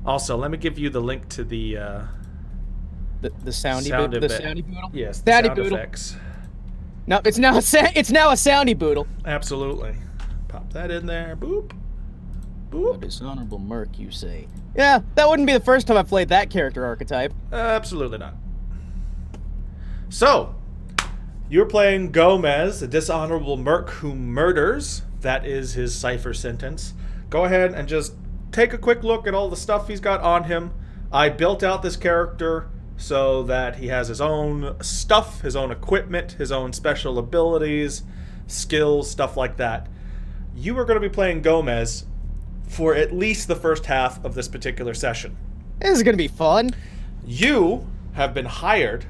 Also, let me give you the link to the The soundy sound the effect. soundy boodle. Yes, the Soundy sound boodle. effects. No, it's now it's now a soundy boodle. Absolutely. Pop that in there. Boop. A Boop. dishonorable merc, you say? Yeah, that wouldn't be the first time I've played that character archetype. Absolutely not. So, you're playing Gomez, a dishonorable merc who murders. That is his Cypher sentence. Go ahead and just take a quick look at all the stuff he's got on him. I built out this character so that he has his own stuff, his own equipment, his own special abilities, skills, stuff like that. You are going to be playing Gomez for at least the first half of this particular session. This is gonna be fun. You have been hired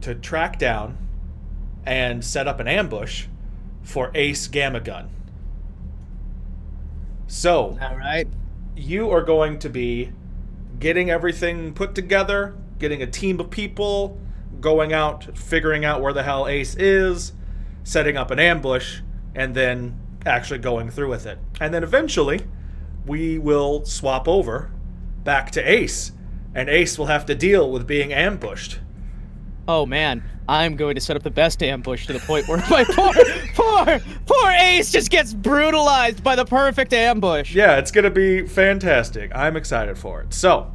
to track down and set up an ambush for Ace Gammagun. So, All right. you are going to be getting everything put together, getting a team of people, going out, figuring out where the hell Ace is, setting up an ambush, and then actually going through with it. And then eventually, we will swap over back to Ace, and Ace will have to deal with being ambushed. Oh man, I'm going to set up the best ambush to the point where my poor Ace just gets brutalized by the perfect ambush. Yeah, it's going to be fantastic. I'm excited for it. So,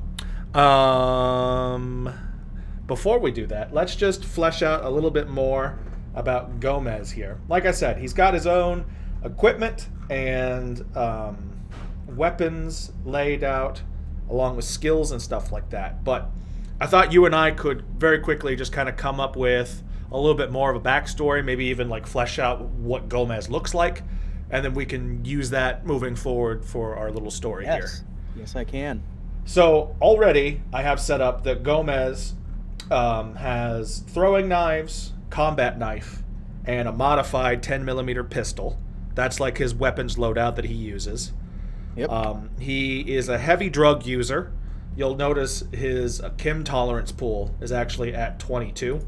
before we do that, let's just flesh out a little bit more about Gomez here. Like I said, he's got his own equipment and weapons laid out, along with skills and stuff like that. But I thought you and I could very quickly just kind of come up with a little bit more of a backstory, maybe even like flesh out what Gomez looks like, and then we can use that moving forward for our little story here. Yes, I can. So already I have set up that Gomez has throwing knives, combat knife, and a modified 10mm pistol. That's like his weapons loadout that he uses. Yep. He is a heavy drug user. You'll notice his chem tolerance pool is actually at 22.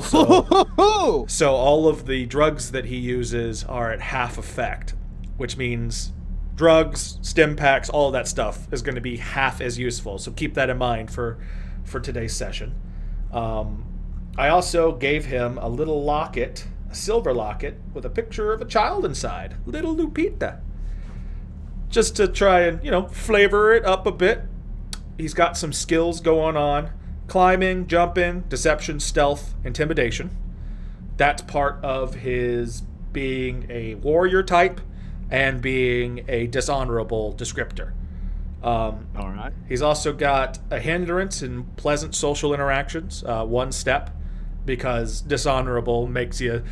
So all of the drugs that he uses are at half effect, which means drugs, stim packs, all of that stuff is going to be half as useful. So keep that in mind for today's session. I also gave him a little locket, a silver locket, with a picture of a child inside, little Lupita. Just to try and, flavor it up a bit. He's got some skills going on. Climbing, jumping, deception, stealth, intimidation. That's part of his being a warrior type and being a dishonorable descriptor. All right. He's also got a hindrance in pleasant social interactions, 1 step, because dishonorable makes you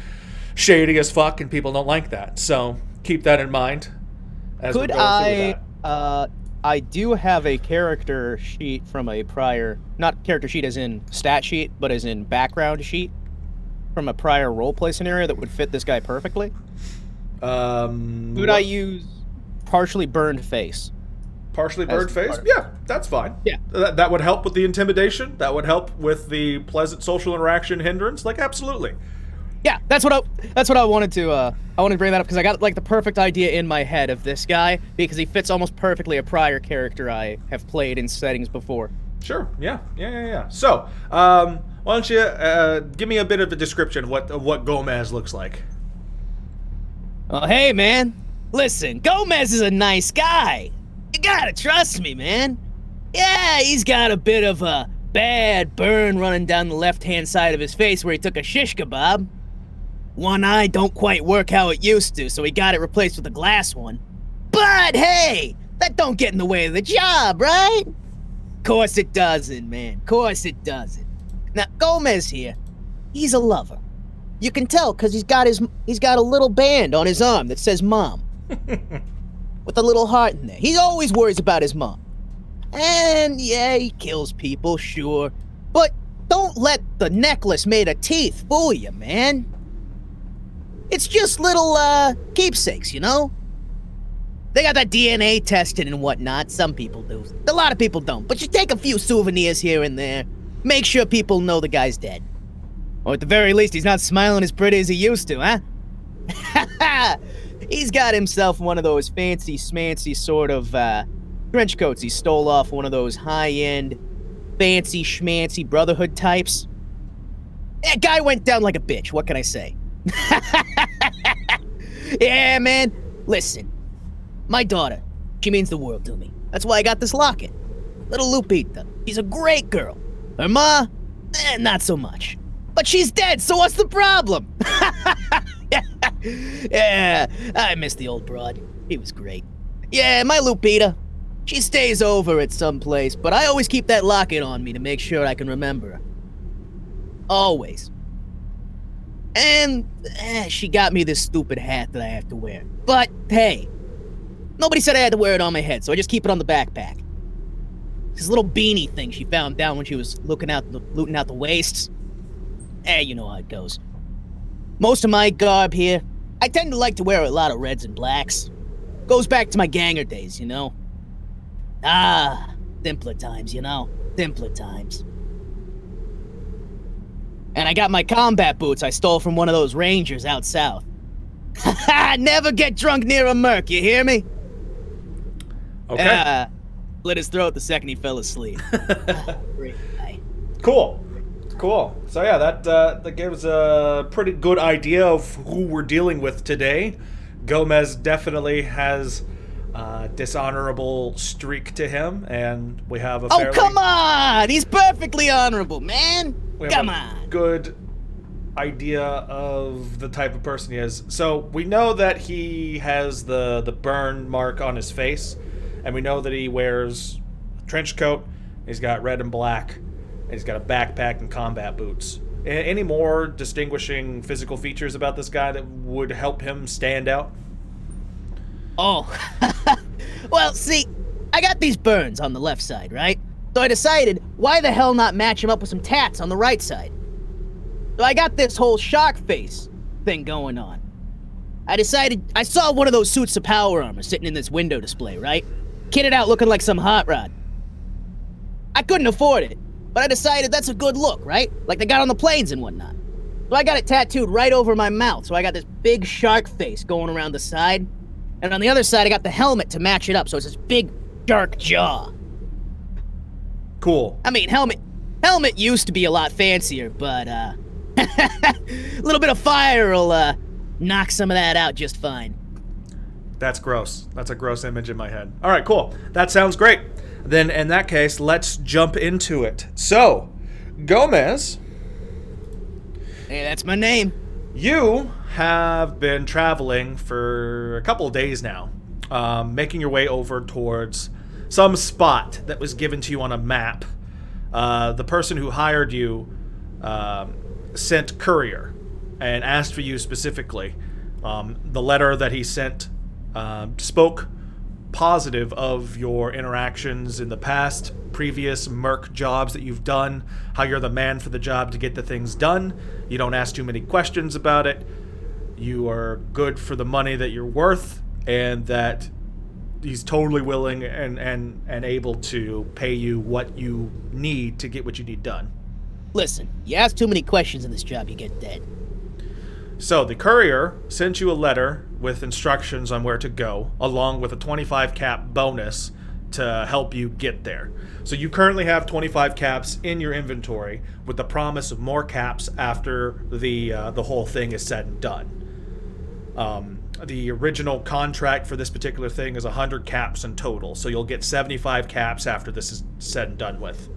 shady as fuck and people don't like that. So keep that in mind as we're Could going through that. I do have a character sheet from a prior, not character sheet as in stat sheet, but as in background sheet from a prior roleplay scenario that would fit this guy perfectly. Could I use partially burned face? Partially burned face? part- Yeah, that's fine. Yeah. That would help with the intimidation. That would help with the pleasant social interaction hindrance. Like, absolutely. Yeah, that's what I wanted to I wanted to bring that up because I got like the perfect idea in my head of this guy because he fits almost perfectly a prior character I have played in settings before. Sure. Yeah. So, why don't you give me a bit of a description of what Gomez looks like? Oh, hey man, listen, Gomez is a nice guy. You gotta trust me, man. Yeah, he's got a bit of a bad burn running down the left-hand side of his face where he took a shish kebab. One eye don't quite work how it used to, so he got it replaced with a glass one. But hey, that don't get in the way of the job, right? Course it doesn't, man. Course it doesn't. Now, Gomez here, he's a lover. You can tell because he's got a little band on his arm that says mom. With a little heart in there. He always worries about his mom. And yeah, he kills people, sure. But don't let the necklace made of teeth fool you, man. It's just little, keepsakes, you know? They got that DNA tested and whatnot. Some people do. A lot of people don't. But you take a few souvenirs here and there. Make sure people know the guy's dead. Or at the very least, he's not smiling as pretty as he used to, huh? He's got himself one of those fancy smancy sort of, trench coats he stole off one of those high-end, fancy schmancy Brotherhood types. That guy went down like a bitch, what can I say? Yeah, man. Listen, my daughter, she means the world to me. That's why I got this locket. Little Lupita. She's a great girl. Her ma, not so much. But she's dead, so what's the problem? Yeah, I miss the old broad. He was great. Yeah, my Lupita. She stays over at some place, but I always keep that locket on me to make sure I can remember her. Always. And she got me this stupid hat that I have to wear. But hey, nobody said I had to wear it on my head, so I just keep it on the backpack. This little beanie thing she found down when she was looting out the wastes. You know how it goes. Most of my garb here, I tend to like to wear a lot of reds and blacks. Goes back to my ganger days, you know? Simpler times, you know? Simpler times. And I got my combat boots I stole from one of those rangers out south. Never get drunk near a merc, you hear me? Okay. Slit his throat the second he fell asleep. Great guy. Cool. So yeah, that gives a pretty good idea of who we're dealing with today. Gomez definitely has a dishonorable streak to him, and we have a fairly... Oh, come on! He's perfectly honorable, man! Come on! Good idea of the type of person he is. So we know that he has the burn mark on his face, and we know that he wears a trench coat, he's got red and black, and he's got a backpack and combat boots. Any more distinguishing physical features about this guy that would help him stand out? Oh, well, see, I got these burns on the left side, right? So I decided, why the hell not match him up with some tats on the right side? So I got this whole shark face thing going on. I decided, I saw one of those suits of power armor sitting in this window display, right? Kitted out looking like some hot rod. I couldn't afford it, but I decided that's a good look, right? Like they got on the planes and whatnot. So I got it tattooed right over my mouth, so I got this big shark face going around the side. And on the other side, I got the helmet to match it up, so it's this big, dark jaw. Cool. I mean, helmet used to be a lot fancier, but, a little bit of fire will, knock some of that out just fine. That's gross. That's a gross image in my head. All right, cool. That sounds great. Then, in that case, let's jump into it. So, Gomez. Hey, that's my name. You have been traveling for a couple of days now, making your way over towards some spot that was given to you on a map. The person who hired you sent courier and asked for you specifically. The letter that he sent spoke positive of your interactions in the past, previous merc jobs that you've done, how you're the man for the job to get the things done. You don't ask too many questions about it. You are good for the money that you're worth, and that he's totally willing and able to pay you what you need to get what you need done. Listen, you ask too many questions in this job, you get dead. So the courier sent you a letter with instructions on where to go, along with a 25 cap bonus to help you get there. So you currently have 25 caps in your inventory, with the promise of more caps after the whole thing is said and done. The original contract for this particular thing is 100 caps in total, so you'll get 75 caps after this is said and done with.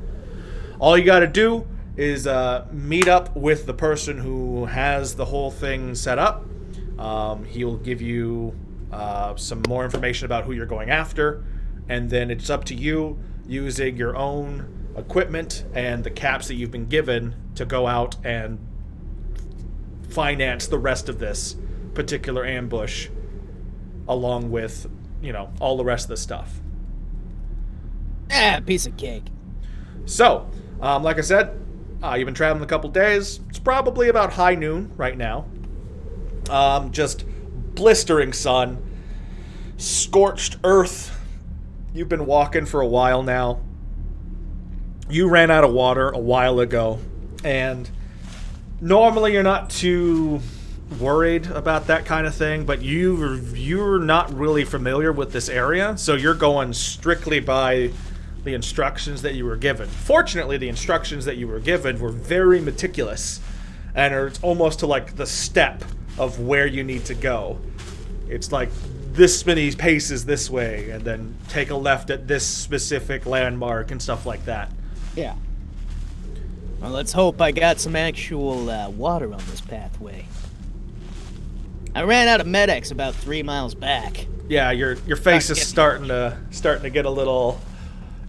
All you got to do is meet up with the person who has the whole thing set up. He'll give you some more information about who you're going after, and then it's up to you, using your own equipment and the caps that you've been given, to go out and finance the rest of this particular ambush, along with, all the rest of the stuff. Piece of cake. So, like I said, you've been traveling a couple days. It's probably about high noon right now. Just blistering sun, scorched earth. You've been walking for a while now. You ran out of water a while ago, and normally you're not too worried about that kind of thing, but you're not really familiar with this area, so you're going strictly by the instructions that you were given. Fortunately, the instructions that you were given were very meticulous, and it's almost to like the step of where you need to go. It's like this many paces this way, and then take a left at this specific landmark and stuff like that. Yeah. Well, let's hope I got some actual water on this pathway. I ran out of Med-X about 3 miles back. Yeah, your face is starting to get a little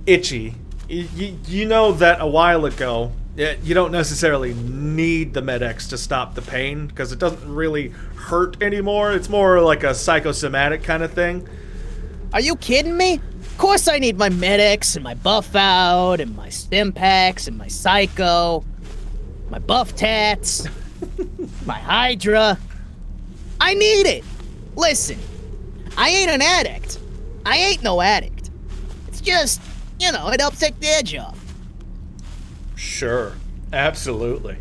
itchy. You know that a while ago, you don't necessarily need the Med-X to stop the pain because it doesn't really hurt anymore. It's more like a psychosomatic kind of thing. Are you kidding me? Of course I need my Med-X and my Buff Out and my Stim Packs and my Psycho, my Buff Tats, my Hydra. I need it. Listen, I ain't an addict. I ain't no addict. It's just, it helps take the edge off. Sure, absolutely.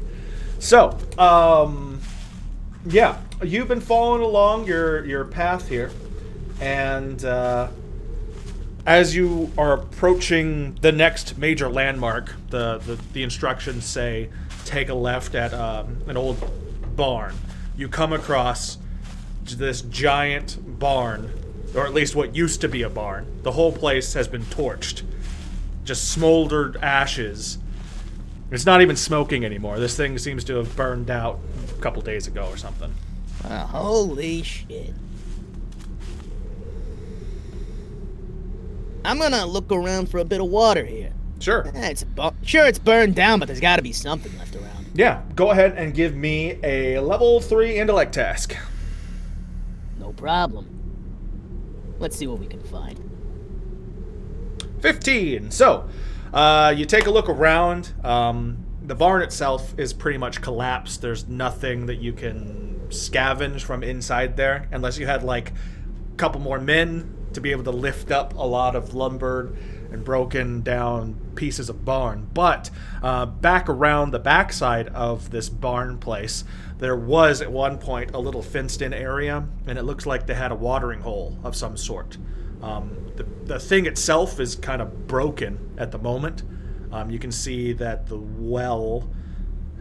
So, yeah, you've been following along your path here, and as you are approaching the next major landmark, the instructions say take a left at an old barn. You come across this giant barn, or at least what used to be a barn. The whole place has been torched. Just smoldered ashes. It's not even smoking anymore. This thing seems to have burned out a couple days ago or something. Holy shit. I'm gonna look around for a bit of water here. Sure. It's burned down, but there's gotta be something left around. Yeah, go ahead and give me a level 3 intellect task. No problem. Let's see what we can find. 15. So, you take a look around. The barn itself is pretty much collapsed. There's nothing that you can scavenge from inside there, unless you had like a couple more men to be able to lift up a lot of lumbered and broken down pieces of barn. But back around the backside of this barn place, there was at one point a little fenced-in area, and it looks like they had a watering hole of some sort. The thing itself is kind of broken at the moment. You can see that the well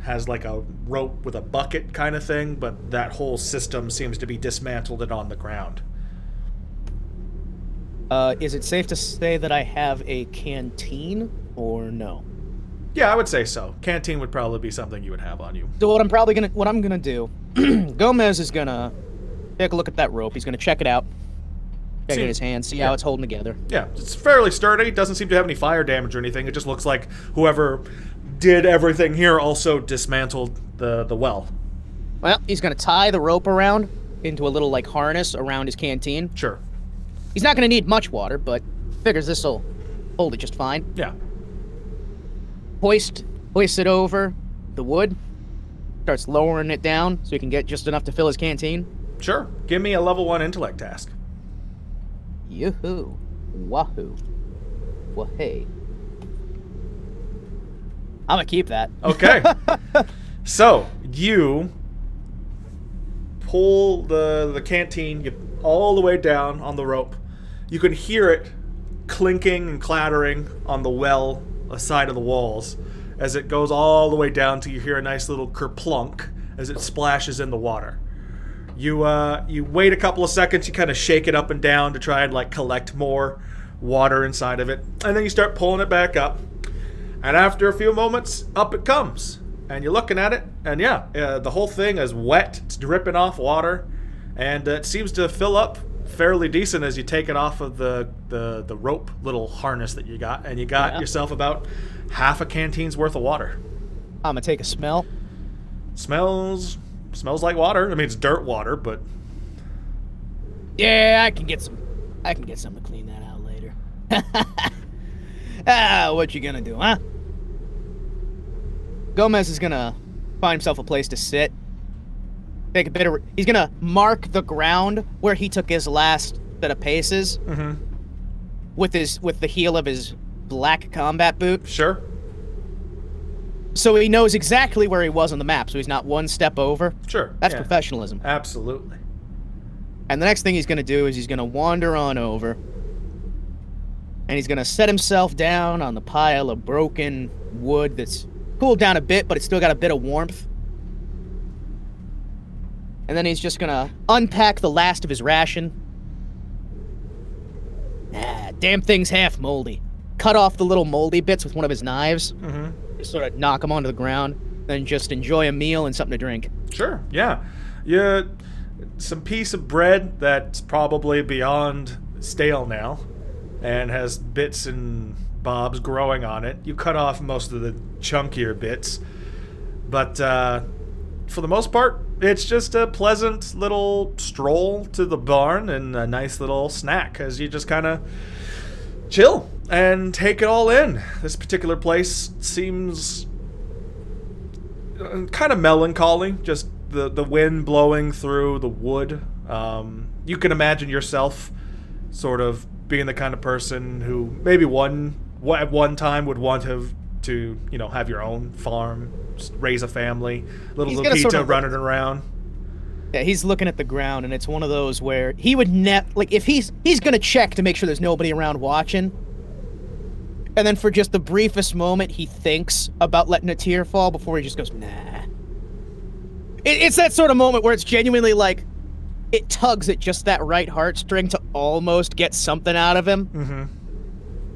has like a rope with a bucket kind of thing, but that whole system seems to be dismantled and on the ground. Is it safe to say that I have a canteen, or no? Yeah, I would say so. Canteen would probably be something you would have on you. So what I'm gonna do, Gomez is gonna take a look at that rope. He's gonna check it out. Check it in his hand, see how it's holding together. Yeah, it's fairly sturdy. Doesn't seem to have any fire damage or anything. It just looks like whoever did everything here also dismantled the well. Well, he's gonna tie the rope around into a little like harness around his canteen. Sure. He's not gonna need much water, but figures this'll hold it just fine. Yeah. Hoist it over the wood. Starts lowering it down so he can get just enough to fill his canteen. Sure. Give me a level 1 intellect task. Yoo-hoo. Wahoo. Wah-hey. I'm gonna keep that. Okay. So, you pull the canteen all the way down on the rope. You can hear it clinking and clattering on the well side of the walls as it goes all the way down till you hear a nice little kerplunk as it splashes in the water. You wait a couple of seconds, you kind of shake it up and down to try and like collect more water inside of it, and then you start pulling it back up, and after a few moments, up it comes, and you're looking at it, and the whole thing is wet, it's dripping off water, and it seems to fill up fairly decent as you take it off of the rope little harness that you got, and you got yourself about half a canteen's worth of water. I'm gonna take a smell. Smells like water. I mean, it's dirt water, but yeah, I can get some to clean that out later. What you gonna do, huh? Gomez is gonna find himself a place to sit. Take a bit of. He's gonna mark the ground where he took his last set of paces. Mm-hmm. With the heel of his black combat boot. Sure. So he knows exactly where he was on the map, so he's not one step over. Sure. That's yeah. professionalism. Absolutely. And the next thing he's going to do is he's going to wander on over, and he's going to set himself down on the pile of broken wood that's cooled down a bit, but it's still got a bit of warmth. And then he's just going to unpack the last of his ration. Damn thing's half moldy. Cut off the little moldy bits with one of his knives. Just sort of knock them onto the ground. Then just enjoy a meal and something to drink. Sure, yeah. Some piece of bread that's probably beyond stale now and has bits and bobs growing on it. You cut off most of the chunkier bits. But for the most part, it's just a pleasant little stroll to the barn and a nice little snack as you just kind of chill and take it all in. This particular place seems kind of melancholy, just the wind blowing through the wood. You can imagine yourself sort of being the kind of person who maybe at one time would want to have your own farm, raise a family, little Pete sort of running around. Yeah, he's looking at the ground, and it's one of those where he would if he's gonna check to make sure there's nobody around watching, and then for just the briefest moment he thinks about letting a tear fall before he just goes, nah. It's that sort of moment where it's genuinely like it tugs at just that right heartstring to almost get something out of him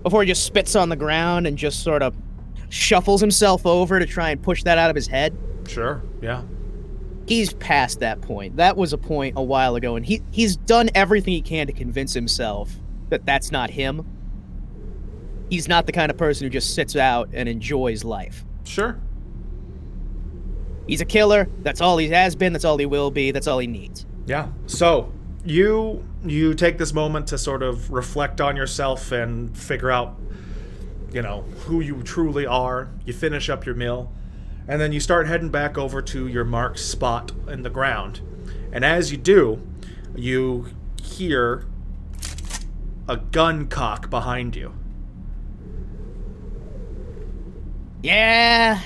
before he just spits on the ground and just sort of shuffles himself over to try and push that out of his head. Sure, yeah. He's past that point. That was a point a while ago, and he's done everything he can to convince himself that that's not him. He's not the kind of person who just sits out and enjoys life. Sure. He's a killer. That's all he has been. That's all he will be. That's all he needs. Yeah. So you take this moment to sort of reflect on yourself and figure out, who you truly are. You finish up your meal, and then you start heading back over to your marked spot in the ground. And as you do, you hear a gun cock behind you. Yeah.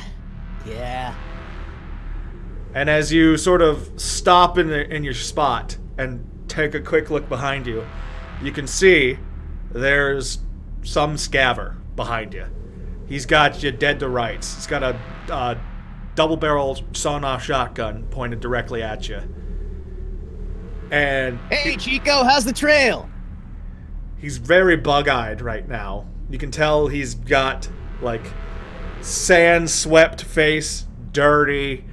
And as you sort of stop in your spot and take a quick look behind you, you can see there's some scaver behind you. He's got you dead to rights. He's got a double-barrel sawn-off shotgun pointed directly at you. And hey, Chico, how's the trail? He's very bug-eyed right now. You can tell he's got, sand-swept face, dirty.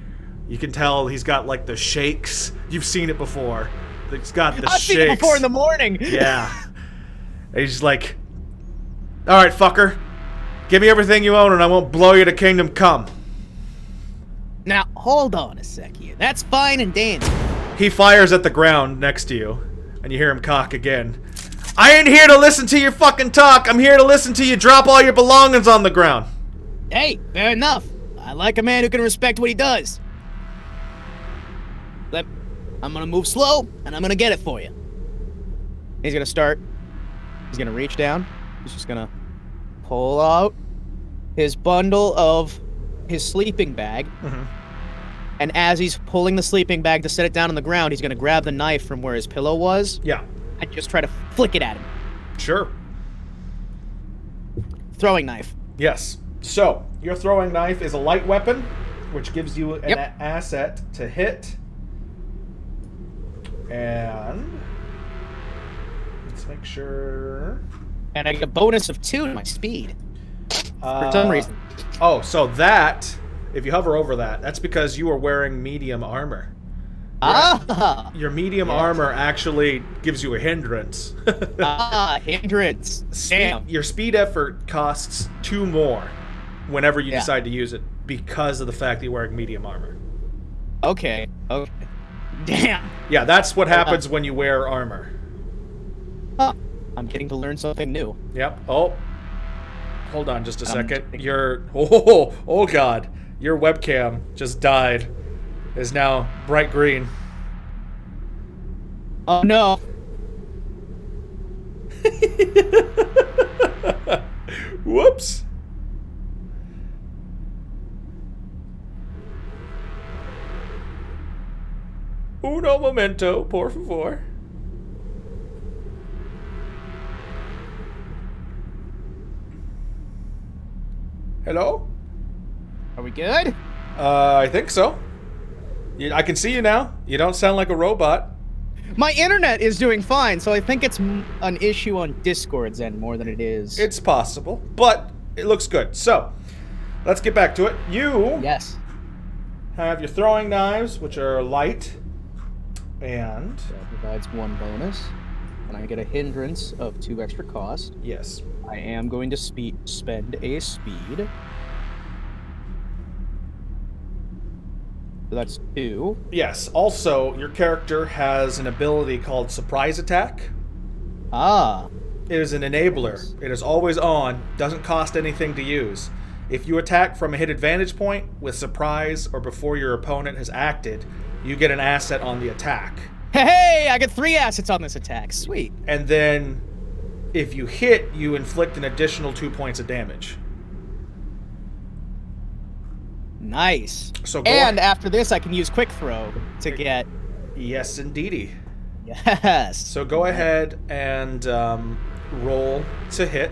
You can tell he's got, the shakes. You've seen it before. He's got the shakes. I've seen it before in the morning. Yeah. And he's like, all right, fucker. Give me everything you own and I won't blow you to kingdom come. Now, hold on a sec here. That's fine and dandy. He fires at the ground next to you, and you hear him cock again. I ain't here to listen to your fucking talk. I'm here to listen to you drop all your belongings on the ground. Hey, fair enough. I like a man who can respect what he does. I'm gonna move slow, and I'm gonna get it for you. He's gonna reach down. He's just gonna pull out his bundle of his sleeping bag. And as he's pulling the sleeping bag to set it down on the ground, he's gonna grab the knife from where his pillow was. Yeah. And just try to flick it at him. Sure. Throwing knife. Yes. So, your throwing knife is a light weapon, which gives you an asset to hit. And let's make sure. And I get a bonus of 2 to my speed. For some reason. Oh, so that, if you hover over that, that's because you are wearing medium armor. Your medium armor actually gives you a hindrance. Hindrance. Damn. Your speed effort costs 2 more whenever you decide to use it because of the fact that you're wearing medium armor. Okay. Damn. Yeah, that's what happens when you wear armor. Huh. I'm getting to learn something new. Yep. Oh. Hold on just a second. Oh god. Your webcam just died. Is now bright green. Oh no. Whoops. Un momento, por favor. Hello? Are we good? I think so. I can see you now. You don't sound like a robot. My internet is doing fine, so I think it's an issue on Discord's end more than it is. It's possible, but it looks good. So, let's get back to it. You Yes. have your throwing knives, which are light, and That provides 1 bonus, and I get a hindrance of 2 extra cost. yes, I am going to spend a speed. So that's 2. yes. Also, your character has an ability called Surprise Attack. Ah. It is an enabler. It is always on, doesn't cost anything to use. If you attack from a hit advantage point with surprise or before your opponent has acted, you get an asset on the attack. Hey, I get 3 assets on this attack. Sweet. And then, if you hit, you inflict an additional 2 points of damage. Nice. So and after this, I can use quick throw to get. Yes, indeedy. Yes. So go ahead and roll to hit.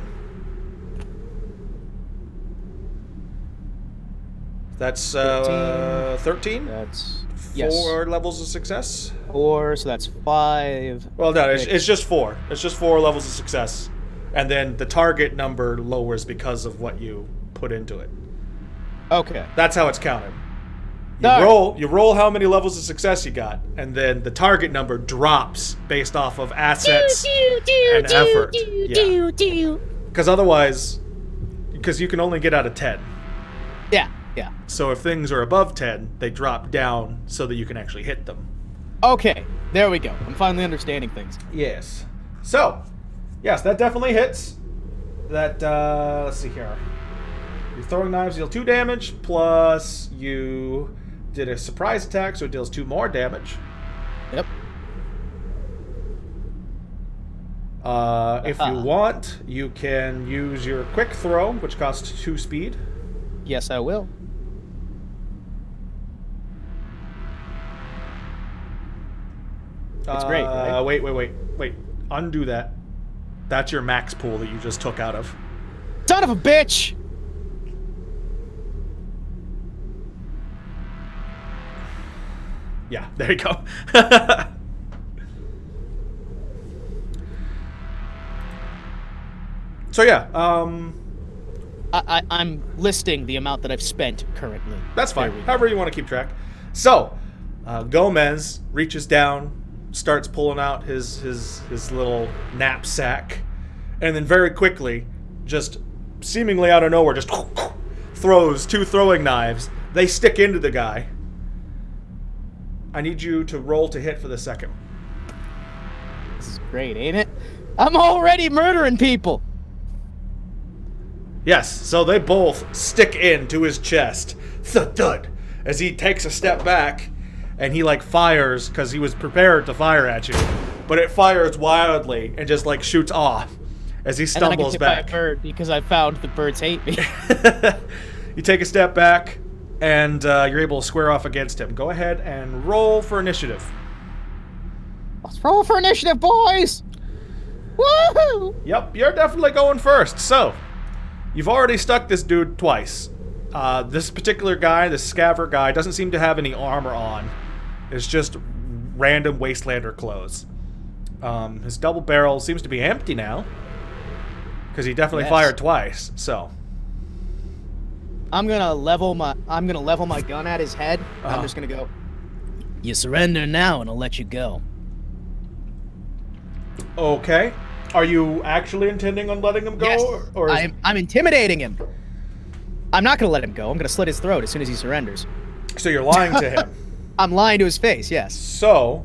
That's 13. That's 4 levels of success. 4, so that's 5. Well, no, it's just 4. It's just 4 levels of success, and then the target number lowers because of what you put into it. Okay. That's how it's counted. Alright. You roll how many levels of success you got, and then the target number drops based off of assets and effort. Yeah. Because otherwise, because you can only get out of 10. Yeah. Yeah. So if things are above 10, they drop down so that you can actually hit them. Okay. There we go. I'm finally understanding things. Yes. So, yes, that definitely hits. That, let's see here. Your throwing knives deal 2 damage, plus you did a surprise attack, so it deals 2 more damage. Yep. If you want, you can use your quick throw, which costs 2 speed. Yes, I will. It's great, right? Wait. Undo that. That's your max pool that you just took out of. Son of a bitch! Yeah, there you go. So yeah, I'm listing the amount that I've spent currently. that's fine. However you want to keep track. So, Gomez reaches down, starts pulling out his little knapsack, and then very quickly, just seemingly out of nowhere, just throws 2 throwing knives. They stick into the guy. I need you to roll to hit for the second. This is great, ain't it? I'm already murdering people! Yes, so they both stick into his chest. Thud! As he takes a step back, and he, like, fires, because he was prepared to fire at you. But it fires wildly, and just, like, shoots off as he stumbles and then I get hit back. by a bird because I found the birds hate me. You take a step back, and you're able to square off against him. Go ahead and roll for initiative. Let's roll for initiative, boys! Woohoo! Yep, you're definitely going first. So, you've already stuck this dude twice. This particular guy, this scaver guy, doesn't seem to have any armor on. It's just random Wastelander clothes. His double barrel seems to be empty now, because he definitely fired twice. So, I'm gonna level my gun at his head. I'm just gonna go. You surrender now, and I'll let you go. okay. Are you actually intending on letting him go? Yes, or I'm intimidating him. I'm not gonna let him go. I'm gonna slit his throat as soon as he surrenders. So you're lying to him. I'm lying to his face. Yes. So,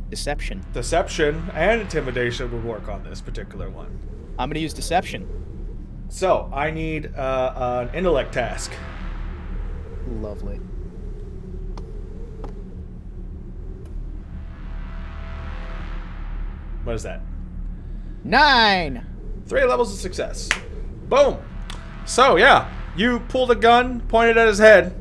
Deception. deception and intimidation would work on this particular one. I'm gonna use deception. So, I need an intellect task. Lovely. What is that? 9. 3 levels of success. Boom. So, yeah, you pull the gun, point it at his head,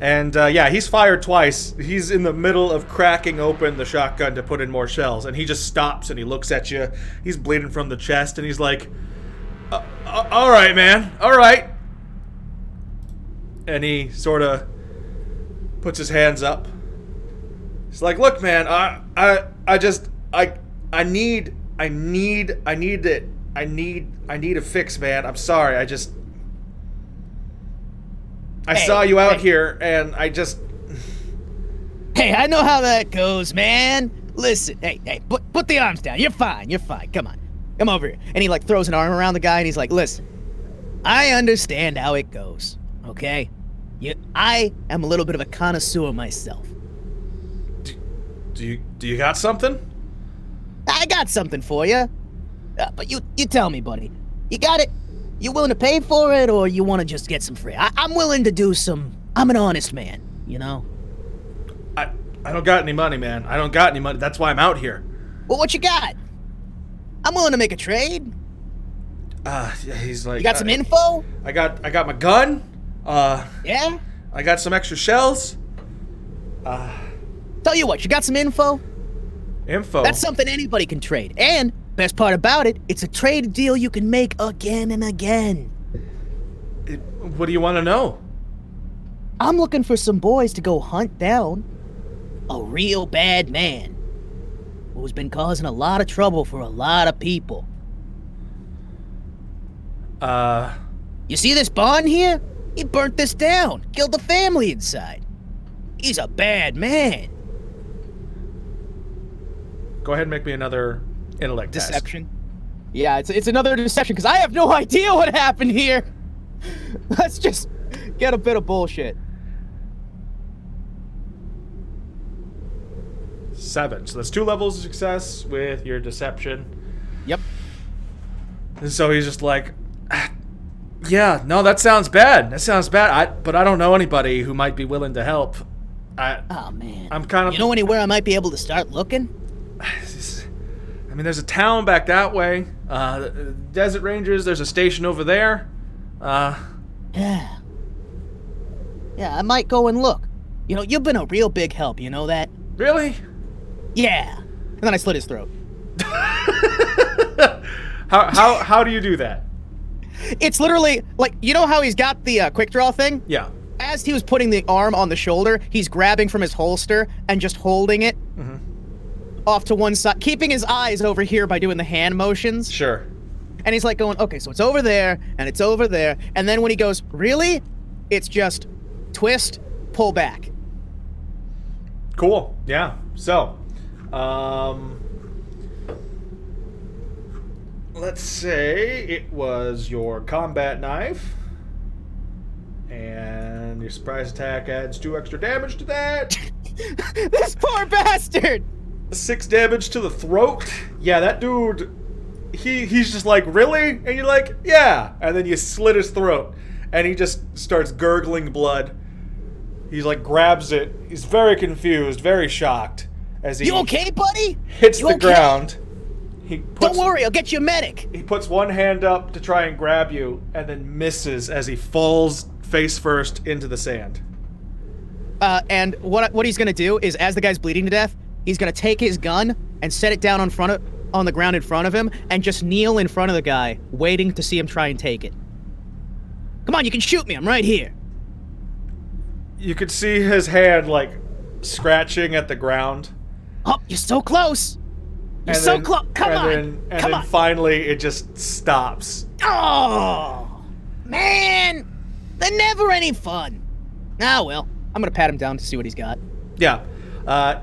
And yeah, he's fired twice. He's in the middle of cracking open the shotgun to put in more shells, and he just stops and he looks at you. He's bleeding from the chest, and he's like, all right, man, all right. And he sort of puts his hands up. He's like, look, man, I need a fix, man. I'm sorry. I saw you out here, and I just... Hey, I know how that goes, man. Listen, hey, put the arms down. You're fine, Come on. Come over here. And he, like, throws an arm around the guy, and he's like, listen, I understand how it goes, okay? I am a little bit of a connoisseur myself. Do you got something? I got something for you. But you tell me, buddy. You got it? You willing to pay for it, or you want to just get some free? I'm willing to do some... I'm an honest man, you know? I don't got any money, man. I don't got any money. That's why I'm out here. Well, what you got? I'm willing to make a trade. Yeah, he's like... You got some info? I got my gun. Yeah? I got some extra shells. Tell you what, you got some info? Info? That's something anybody can trade. And... best part about it, it's a trade deal you can make again and again. What do you want to know? I'm looking for some boys to go hunt down a real bad man who's been causing a lot of trouble for a lot of people. You see this barn here? He burnt this down, killed the family inside. He's a bad man. Go ahead and make me another... intellect Deception. test. Yeah, it's another deception because I have no idea what happened here. Let's just get a bit of bullshit. 7. So that's 2 levels of success with your deception. Yep. And so he's just like, yeah, no, that sounds bad. That sounds bad. But I don't know anybody who might be willing to help. Oh man. I'm kind of... You know anywhere I might be able to start looking? I mean, there's a town back that way. Desert Rangers, there's a station over there. Yeah. Yeah, I might go and look. You know, you've been a real big help, you know that? Really? Yeah. And then I slit his throat. How do you do that? It's literally, like, you know how he's got the quick draw thing? Yeah. As he was putting the arm on the shoulder, he's grabbing from his holster and just holding it. Off to one side, keeping his eyes over here by doing the hand motions. Sure. And he's like going, okay, so it's over there, and it's over there. And then when he goes, really? It's just twist, pull back. Cool. Yeah. So, let's say it was your combat knife. And your surprise attack adds 2 extra damage to that. This poor bastard! 6 damage to the throat. Yeah, that dude, he's just like, really? And you're like, yeah. And then you slit his throat, and he just starts gurgling blood. He's like, grabs it. He's very confused, very shocked. As he You okay, buddy? hits You the okay? ground. Don't worry, I'll get you a medic. He puts one hand up to try and grab you, and then misses as he falls face first into the sand. And what he's gonna do is, as the guy's bleeding to death, he's gonna take his gun and set it down on the ground in front of him, and just kneel in front of the guy, waiting to see him try and take it. Come on, you can shoot me. I'm right here. You could see his hand, like, scratching at the ground. Oh, you're so close. You're so close. Come on. And then finally, it just stops. Oh, man. They're never any fun. Ah, well. I'm gonna pat him down to see what he's got. Yeah.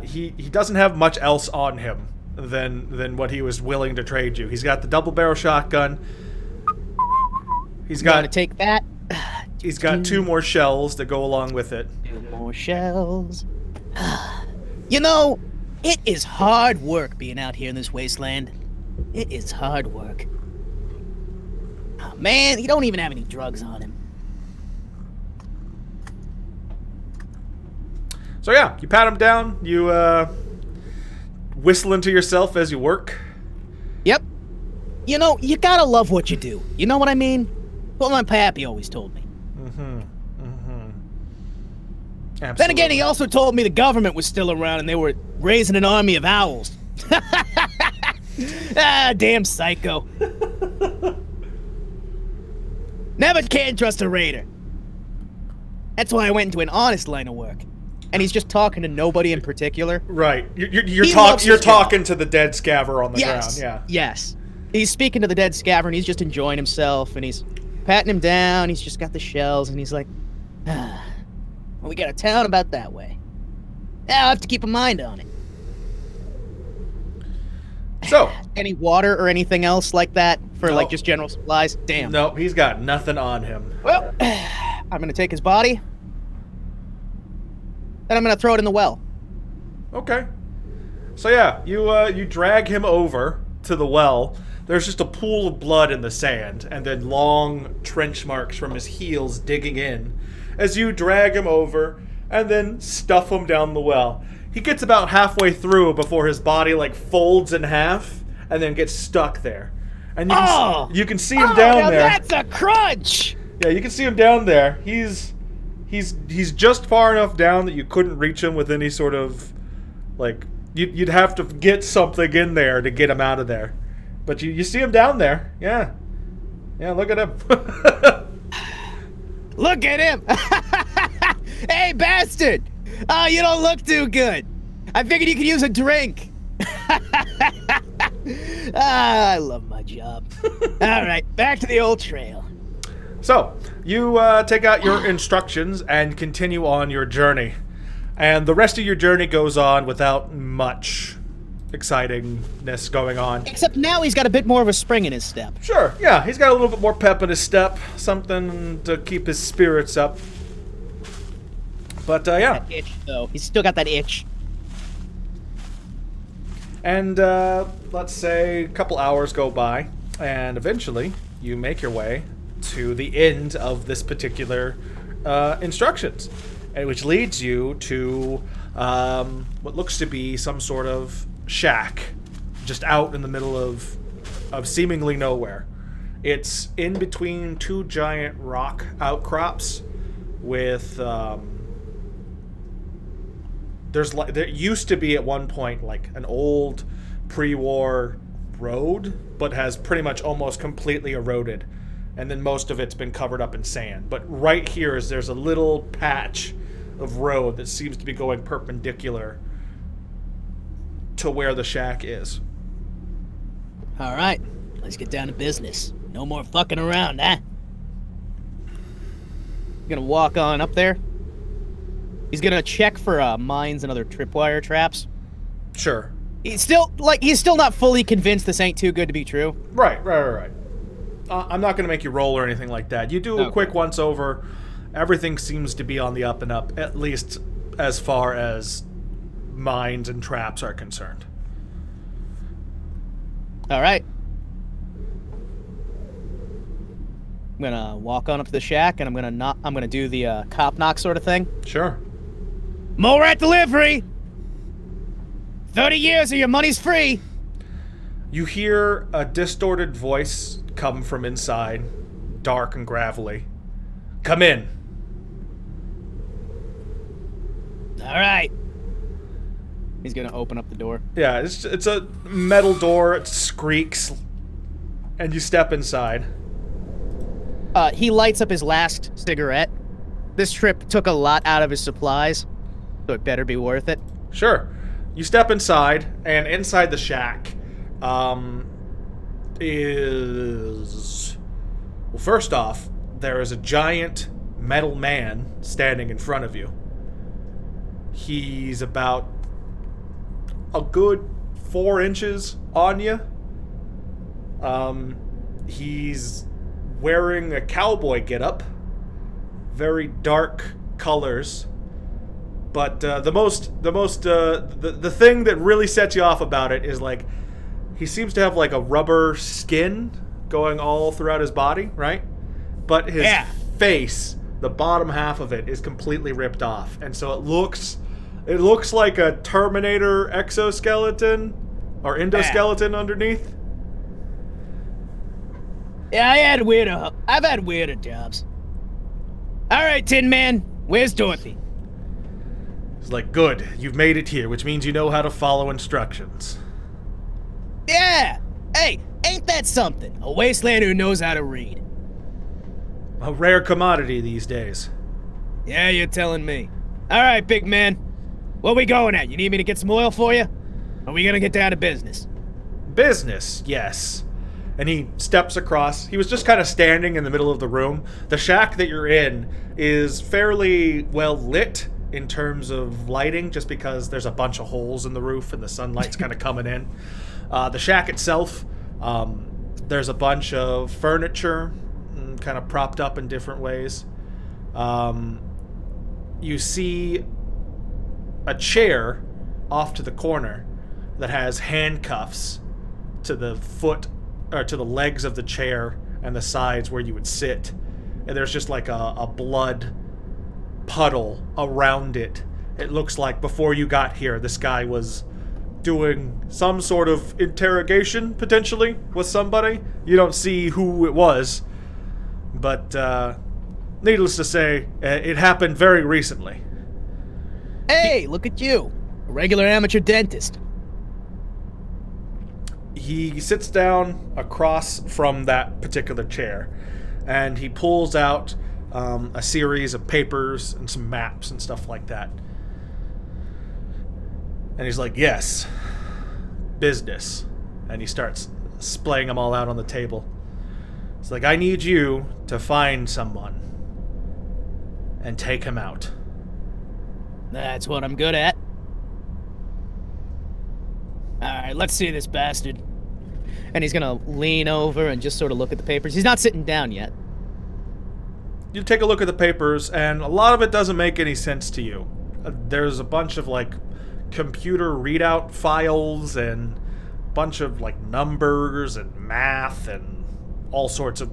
He doesn't have much else on him than what he was willing to trade you. He's got the double barrel shotgun. He's got to take that. He's got 2 more shells that go along with it. 2 more shells. You know, it is hard work being out here in this wasteland. It is hard work. Oh, man, he don't even have any drugs on him. So yeah, you pat him down. You whistle to yourself as you work. Yep. You know, you gotta love what you do. You know what I mean? What my pappy always told me. Absolutely. Then again, he also told me the government was still around and they were raising an army of owls. Ah, damn psycho. Never can trust a raider. That's why I went into an honest line of work. And he's just talking to nobody in particular. Right. You're talking to the dead scaver on the ground. Yeah. Yes. He's speaking to the dead scaver and he's just enjoying himself and he's patting him down. He's just got the shells and he's like, well, we got a town about that way. Yeah, I'll have to keep a mind on it. So, any water or anything else like that for like just general supplies? Damn. No, he's got nothing on him. Well, I'm gonna take his body, and I'm gonna throw it in the well. Okay. So yeah, you drag him over to the well. There's just a pool of blood in the sand, and then long trench marks from his heels digging in. As you drag him over, and then stuff him down the well. He gets about halfway through before his body like folds in half and then gets stuck there. And you can see him down now there. That's a crunch. Yeah, you can see him down there. He's just far enough down that you couldn't reach him with any sort of like you'd have to get something in there to get him out of there. But you see him down there. Yeah. Yeah, look at him. Look at him. Hey, bastard. Oh, you don't look too good. I figured you could use a drink. I love my job. All right, back to the old trail. So, you take out your instructions and continue on your journey. And the rest of your journey goes on without much excitingness going on. Except now he's got a bit more of a spring in his step. Sure, yeah, he's got a little bit more pep in his step. Something to keep his spirits up. But, yeah. That itch, though. He's still got that itch. And, let's say a couple hours go by, and eventually you make your way to the end of this particular instructions, which leads you to what looks to be some sort of shack just out in the middle of seemingly nowhere. It's in between two giant rock outcrops with... there used to be at one point like an old pre-war road, but has pretty much almost completely eroded, and then most of it's been covered up in sand. But right here there's a little patch of road that seems to be going perpendicular to where the shack is. All right, let's get down to business. No more fucking around, huh? Gonna walk on up there. He's gonna check for mines and other tripwire traps. Sure. He's still not fully convinced this ain't too good to be true. Right. I'm not gonna make you roll or anything like that. You do a quick once over. Everything seems to be on the up and up, at least as far as mines and traps are concerned. All right. I'm gonna walk on up to the shack and I'm gonna do the cop knock sort of thing. Sure. More rat delivery. 30 years or your money's free. You hear a distorted voice come from inside, dark and gravelly. Come in. All right. He's gonna open up the door. Yeah, it's a metal door. It squeaks, and you step inside. He lights up his last cigarette. This trip took a lot out of his supplies, so it better be worth it. Sure. You step inside, and inside the shack is... Well, first off, there is a giant metal man standing in front of you. He's about a good 4 inches on you. He's wearing a cowboy getup, very dark colors. But the thing that really sets you off about it is like he seems to have like a rubber skin going all throughout his body, right? But his face, the bottom half of it, is completely ripped off, and so it looks like a Terminator exoskeleton or endoskeleton underneath. Yeah, I've had weirder jobs. All right, Tin Man, where's Dorothy? He's like, good, you've made it here, which means you know how to follow instructions. Yeah! Hey, ain't that something? A wastelander who knows how to read. A rare commodity these days. Yeah, you're telling me. Alright, big man. Where we going at? You need me to get some oil for you? Or are we gonna get down to business? Business, yes. And he steps across. He was just kind of standing in the middle of the room. The shack that you're in is fairly well lit in terms of lighting, just because there's a bunch of holes in the roof and the sunlight's kind of coming in. The shack itself, there's a bunch of furniture kind of propped up in different ways. You see a chair off to the corner that has handcuffs to the foot or to the legs of the chair and the sides where you would sit, and there's just like a blood puddle around it. It looks like before you got here this guy was doing some sort of interrogation potentially with somebody. You don't see who it was, but needless to say, it happened very recently. Hey, look at you. A regular amateur dentist. He sits down across from that particular chair, and he pulls out a series of papers and some maps and stuff like that. And he's like, yes, business. And he starts splaying them all out on the table. It's like, I need you to find someone and take him out. That's what I'm good at. Alright, let's see this bastard. And he's gonna lean over and just sort of look at the papers. He's not sitting down yet. You take a look at the papers, and a lot of it doesn't make any sense to you. There's a bunch of, like, computer readout files and a bunch of, like, numbers and math and all sorts of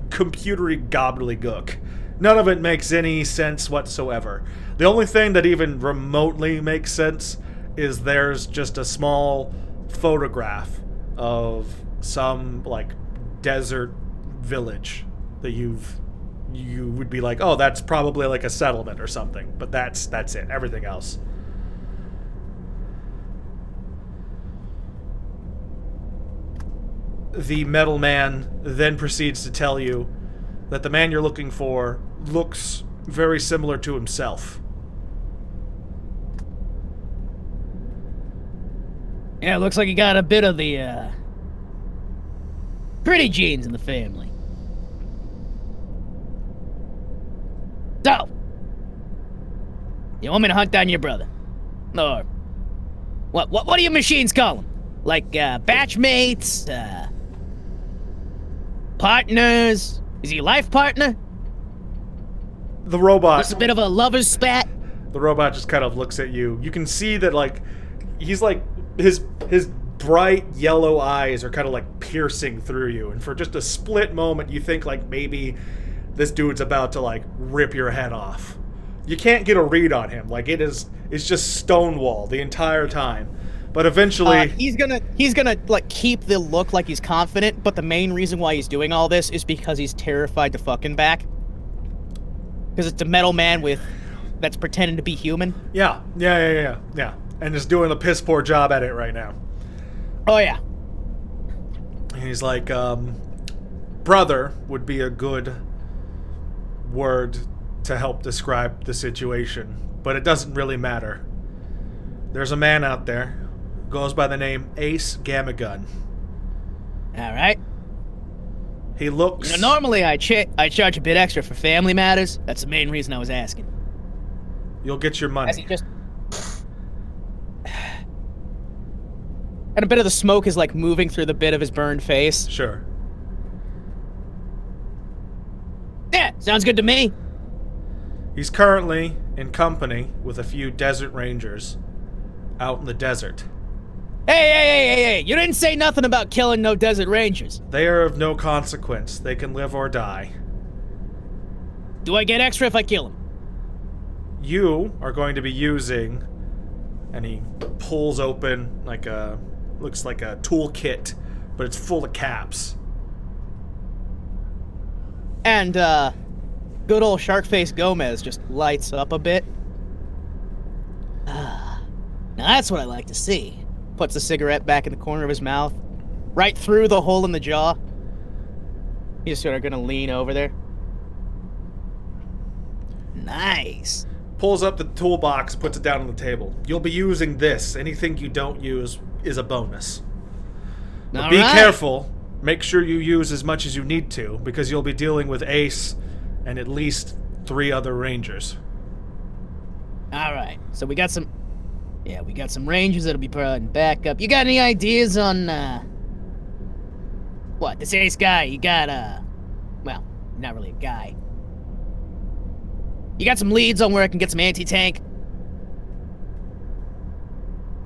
computery gobbledygook. None of it makes any sense whatsoever. The only thing that even remotely makes sense is there's just a small photograph of some, like, desert village that you would be like, oh, that's probably like a settlement or something. But that's it. Everything else. The metal man then proceeds to tell you that the man you're looking for looks very similar to himself. Yeah, looks like he got a bit of the, pretty genes in the family. So, you want me to hunt down your brother? Or, what do your machines call them? Like, batchmates, partners? Is he a life partner? The robot... Just a bit of a lover's spat? The robot just kind of looks at you. You can see that, like, he's like, his bright yellow eyes are kind of like piercing through you, and for just a split moment you think like maybe this dude's about to like rip your head off. You can't get a read on him. Like it's just stonewall the entire time. But eventually he's gonna like keep the look like he's confident, but the main reason why he's doing all this is because he's terrified to fuck him back. Because it's a metal man that's pretending to be human. Yeah. And is doing a piss poor job at it right now. Oh yeah. And he's like, brother would be a good word to help describe the situation, but it doesn't really matter. There's a man out there, goes by the name Ace Gammagun. Alright. He looks... You know, normally I charge a bit extra for family matters. That's the main reason I was asking. You'll get your money. As he just... And a bit of the smoke is like moving through the bit of his burned face. Sure. Yeah, sounds good to me. He's currently in company with a few desert rangers out in the desert. Hey, you didn't say nothing about killing no desert rangers. They are of no consequence. They can live or die. Do I get extra if I kill him? You are going to be using... And he pulls open like a... Looks like a toolkit, but it's full of caps. And, good old Sharkface Gomez just lights up a bit. Now that's what I like to see. Puts the cigarette back in the corner of his mouth, right through the hole in the jaw. He's just sort of gonna lean over there. Nice. Pulls up the toolbox, puts it down on the table. You'll be using this. Anything you don't use is a bonus. But be careful. Make sure you use as much as you need to, because you'll be dealing with Ace and at least 3 other Rangers. Alright, so we got some... Yeah, we got some Rangers that'll be providing backup. You got any ideas on, what, this Ace guy, you got, well, not really a guy. You got some leads on where I can get some anti-tank?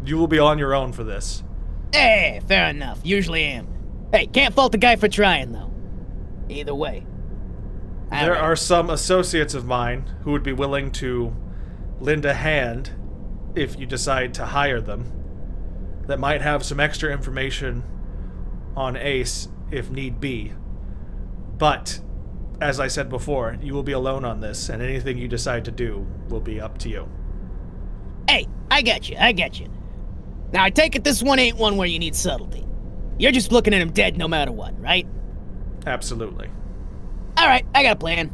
You will be on your own for this. Hey, fair enough. Usually am. Hey, can't fault the guy for trying, though. Either way. There are some associates of mine who would be willing to lend a hand if you decide to hire them, that might have some extra information on Ace if need be. But, as I said before, you will be alone on this, and anything you decide to do will be up to you. Hey, I get you. Now, I take it this one ain't one where you need subtlety. You're just looking at him dead no matter what, right? Absolutely. Alright, I got a plan.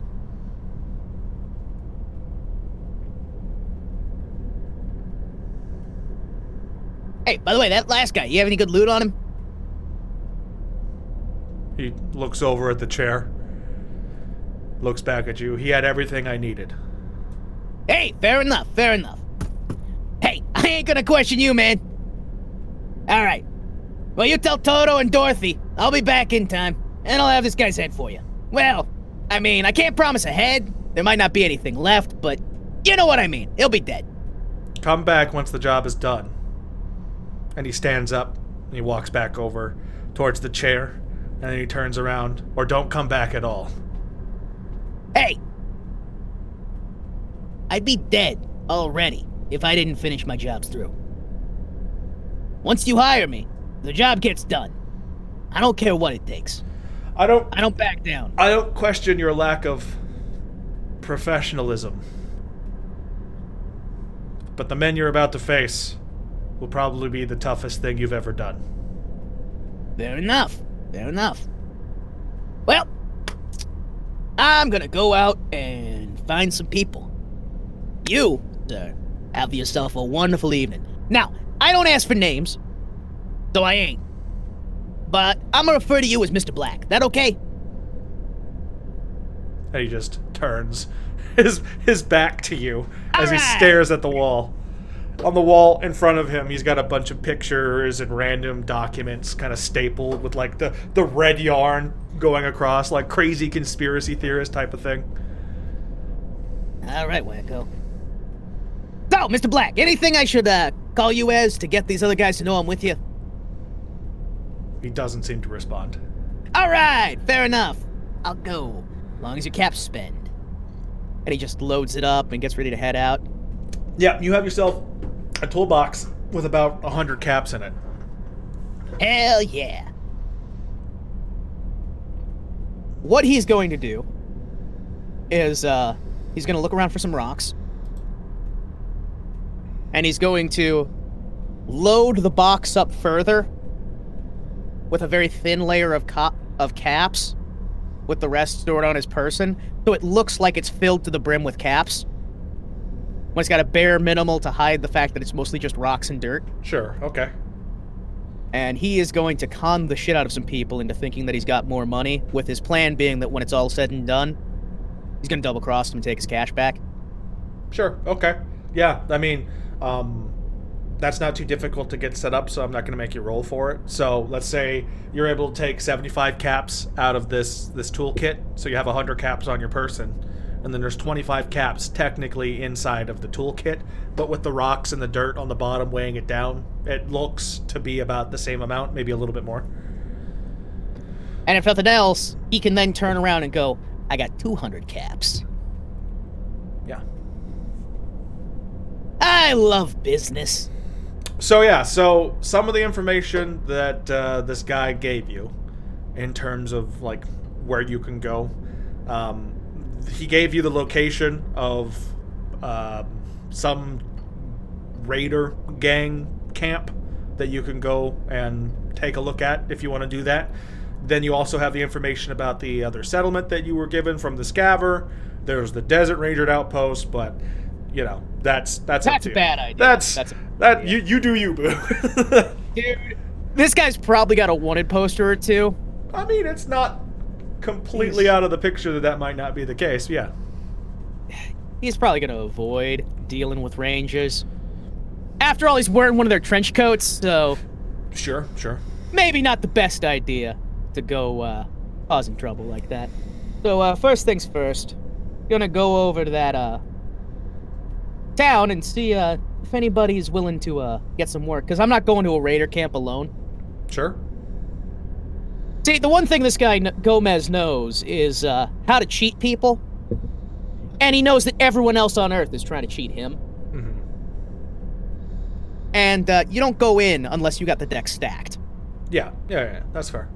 Hey, by the way, that last guy, you have any good loot on him? He looks over at the chair, looks back at you. He had everything I needed. Hey, fair enough. Hey, I ain't gonna question you, man. Alright. Well, you tell Toto and Dorothy I'll be back in time, and I'll have this guy's head for you. Well, I mean, I can't promise a head. There might not be anything left, but you know what I mean. He'll be dead. Come back once the job is done. And he stands up, and he walks back over towards the chair, and then he turns around, or don't come back at all. Hey! I'd be dead already if I didn't finish my jobs through. Once you hire me, the job gets done. I don't care what it takes. I don't back down. I don't question your lack of professionalism. But the men you're about to face will probably be the toughest thing you've ever done. Fair enough. Well, I'm gonna go out and find some people. You, sir, have yourself a wonderful evening. Now, I don't ask for names, so I ain't. But I'm gonna refer to you as Mr. Black. That okay? And he just turns his back to you as he stares at the wall. On the wall in front of him, he's got a bunch of pictures and random documents kind of stapled with like the red yarn going across, like crazy conspiracy theorist type of thing. All right, wacko. So, Mr. Black, anything I should call you as to get these other guys to know I'm with you? He doesn't seem to respond. All right, fair enough. I'll go, as long as your caps spend. And he just loads it up and gets ready to head out. Yeah, you have yourself a toolbox with about 100 caps in it. Hell yeah. What he's going to do is he's going to look around for some rocks. And he's going to load the box up further with a very thin layer of caps, with the rest stored on his person, so it looks like it's filled to the brim with caps. When it's got a bare minimal to hide the fact that it's mostly just rocks and dirt. Sure, okay. And he is going to con the shit out of some people into thinking that he's got more money, with his plan being that when it's all said and done, he's going to double-cross him and take his cash back. Sure, okay. Yeah, I mean, that's not too difficult to get set up, so I'm not going to make you roll for it. So let's say you're able to take 75 caps out of this toolkit, so you have 100 caps on your person, and then there's 25 caps technically inside of the toolkit, but with the rocks and the dirt on the bottom weighing it down, it looks to be about the same amount, maybe a little bit more. And if nothing else, he can then turn around and go, I got 200 caps. Yeah. I love business. So yeah, so some of the information that this guy gave you in terms of like where you can go, he gave you the location of some raider gang camp that you can go and take a look at if you want to do that. Then you also have the information about the other settlement that you were given from the scaver. There's the Desert Ranger outpost, but you know that's a bad idea. That's you do you, boo. Dude, this guy's probably got a wanted poster or two. I mean, it's not completely out of the picture that might not be the case. Yeah. He's probably gonna avoid dealing with Rangers. After all, he's wearing one of their trench coats, so Sure. maybe not the best idea to go causing trouble like that. So first things first, gonna go over to that town and see if anybody's willing to get some work, because I'm not going to a raider camp alone. Sure. See, the one thing this guy Gomez knows is how to cheat people, and he knows that everyone else on Earth is trying to cheat him. Mm-hmm. And you don't go in unless you got the deck stacked. Yeah, that's fair.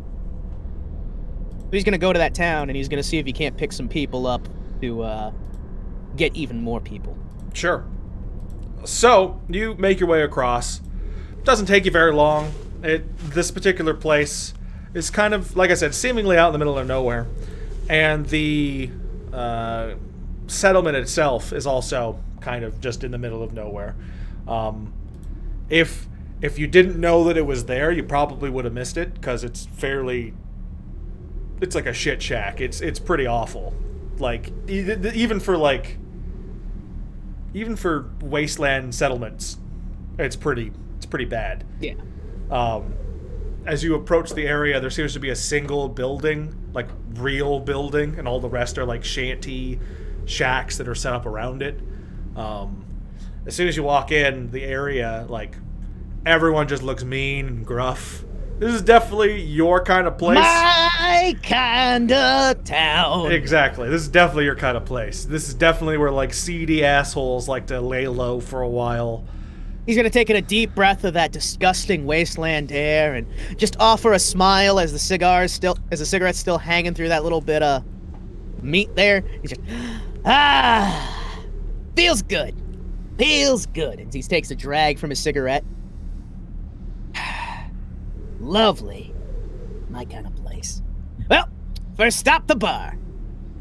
So he's gonna go to that town and he's gonna see if he can't pick some people up to get even more people. Sure. So you make your way across. Doesn't take you very long. This particular place is kind of, like I said, seemingly out in the middle of nowhere, and the settlement itself is also kind of just in the middle of nowhere. If you didn't know that it was there, you probably would have missed it, because it's like a shit shack. It's pretty awful. Like even for wasteland settlements, it's pretty bad. Yeah. As you approach the area, there seems to be a single building, like real building, and all the rest are like shanty shacks that are set up around it. As soon as you walk in the area, like, everyone just looks mean and gruff. This is definitely your kind of place. My kind of town. Exactly. This is definitely your kind of place. This is definitely where, like, seedy assholes like to lay low for a while. He's gonna take in a deep breath of that disgusting wasteland air and just offer a smile as the cigarette's still hanging through that little bit of meat there. He's just, feels good. Feels good. And he takes a drag from his cigarette. Lovely. My kind of place. Well, first stop, the bar.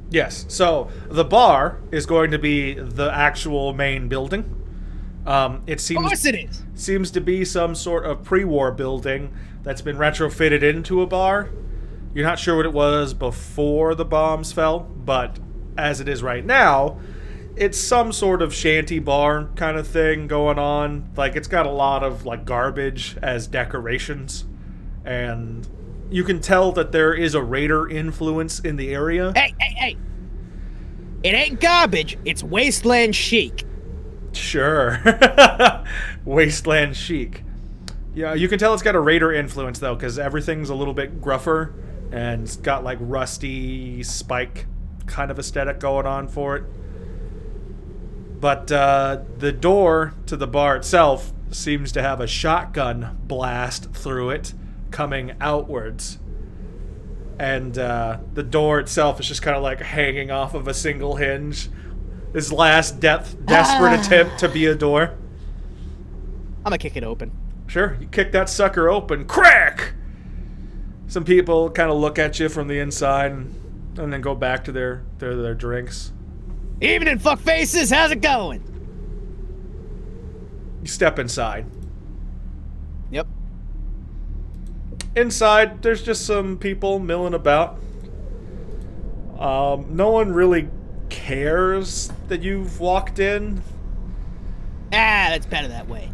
Yes, so the bar is going to be the actual main building. It seems, of course it is. Seems to be some sort of pre-war building that's been retrofitted into a bar. You're not sure what it was before the bombs fell, but as it is right now, it's some sort of shanty bar kind of thing going on. Like, it's got a lot of, like, garbage as decorations, and you can tell that there is a raider influence in the area. Hey! It ain't garbage, it's wasteland chic. Sure. Wasteland chic. Yeah, you can tell it's got a raider influence, though, because everything's a little bit gruffer, and it's got, like, rusty spike kind of aesthetic going on for it. But the door to the bar itself seems to have a shotgun blast through it, coming outwards. And the door itself is just kind of like hanging off of a single hinge. His last desperate attempt to be a door. I'm gonna kick it open. Sure, you kick that sucker open. Crack! Some people kind of look at you from the inside and then go back to their drinks. Evening, fuckfaces. How's it going? You step inside. Yep. Inside, there's just some people milling about. No one really cares that you've walked in. That's better that way.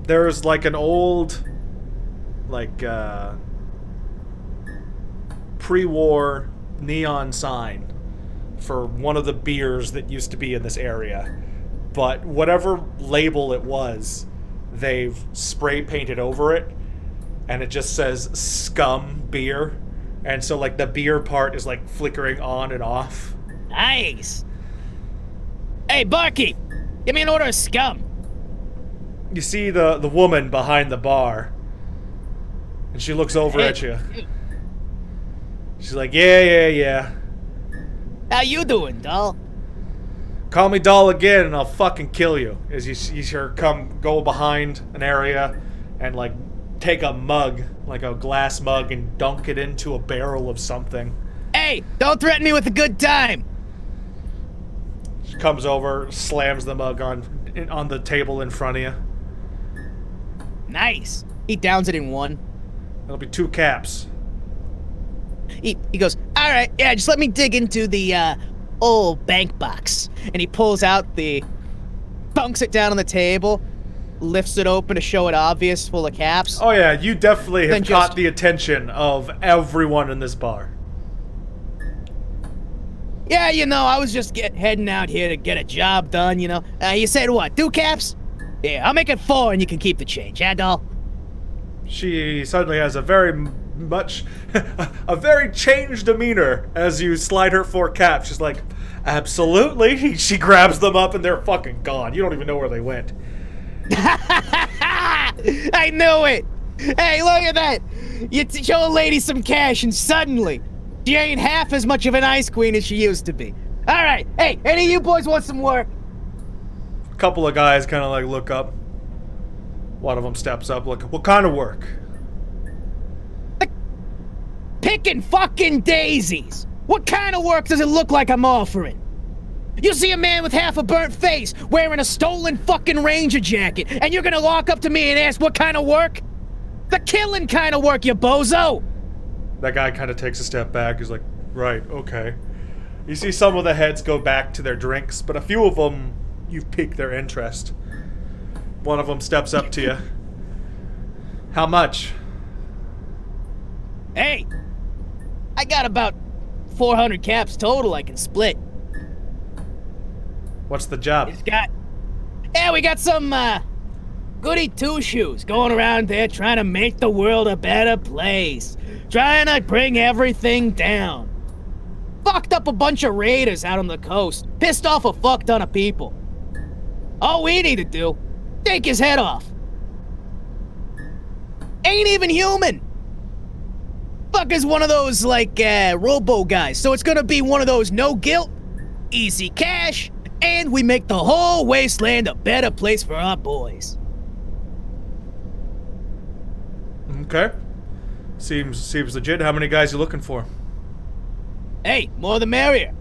There's like an old, like, pre-war neon sign for one of the beers that used to be in this area. But whatever label it was, they've spray painted over it, and it just says Scum Beer. And so, like, the beer part is, like, flickering on and off. Nice. Hey, barkeep, give me an order of Scum. You see the woman behind the bar, and she looks over at you. She's like, yeah. How you doing, doll? Call me doll again and I'll fucking kill you. As you see her go behind an area and like take a mug, like a glass mug, and dunk it into a barrel of something. Hey, don't threaten me with a good time. She comes over, slams the mug on the table in front of you. Nice. He downs it in one. It'll be 2 caps. He goes, all right, yeah, just let me dig into the old bank box. And he pulls out bunks it down on the table, lifts it open to show it obvious, full of caps. Oh yeah, you definitely have Then caught just- the attention of everyone in this bar. Yeah, you know, I was just heading out here to get a job done, you know. You said what, 2 caps? Yeah, I'll make it 4 and you can keep the change, yeah, doll? She suddenly has a very changed demeanor as you slide her 4 caps. She's like, absolutely. She grabs them up and they're fucking gone. You don't even know where they went. I knew it! Hey, look at that! You show a lady some cash and suddenly, she ain't half as much of an ice queen as she used to be. Alright, hey, any of you boys want some work? A couple of guys kind of like look up. One of them steps up, like, what kind of work? Picking fucking daisies! What kind of work does it look like I'm offering? You see a man with half a burnt face wearing a stolen fucking ranger jacket, and you're gonna walk up to me and ask what kind of work? The killing kind of work, you bozo! That guy kind of takes a step back. He's like, right, okay. You see some of the heads go back to their drinks, but a few of them, you've piqued their interest. One of them steps up to you. How much? Hey, I got about 400 caps total I can split. What's the job? We got some, goody two-shoes going around there trying to make the world a better place. Trying to bring everything down. Fucked up a bunch of raiders out on the coast. Pissed off a fuck ton of people. All we need to do, take his head off. Ain't even human. Fucker's one of those, like, robo guys. So it's gonna be one of those no guilt, easy cash, and we make the whole wasteland a better place for our boys. Okay. Seems legit. How many guys you looking for? Hey, more the merrier.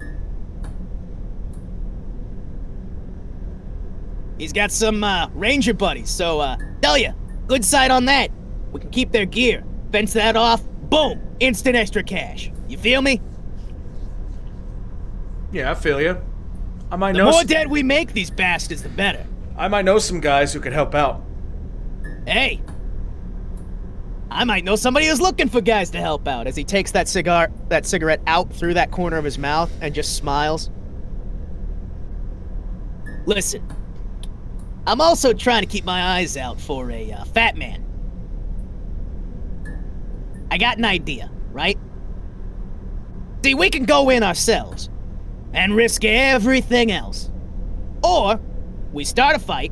He's got some, ranger buddies, so, tell ya, good sight on that. We can keep their gear, fence that off, boom, instant extra cash. You feel me? Yeah, I feel you. I might The know. more dead we make these bastards, the better. I might know some guys who could help out. Hey, I might know somebody who's looking for guys to help out. As he takes that cigarette out through that corner of his mouth and just smiles. Listen, I'm also trying to keep my eyes out for a fat man. I got an idea, right? See, we can go in ourselves and risk everything else. Or we start a fight,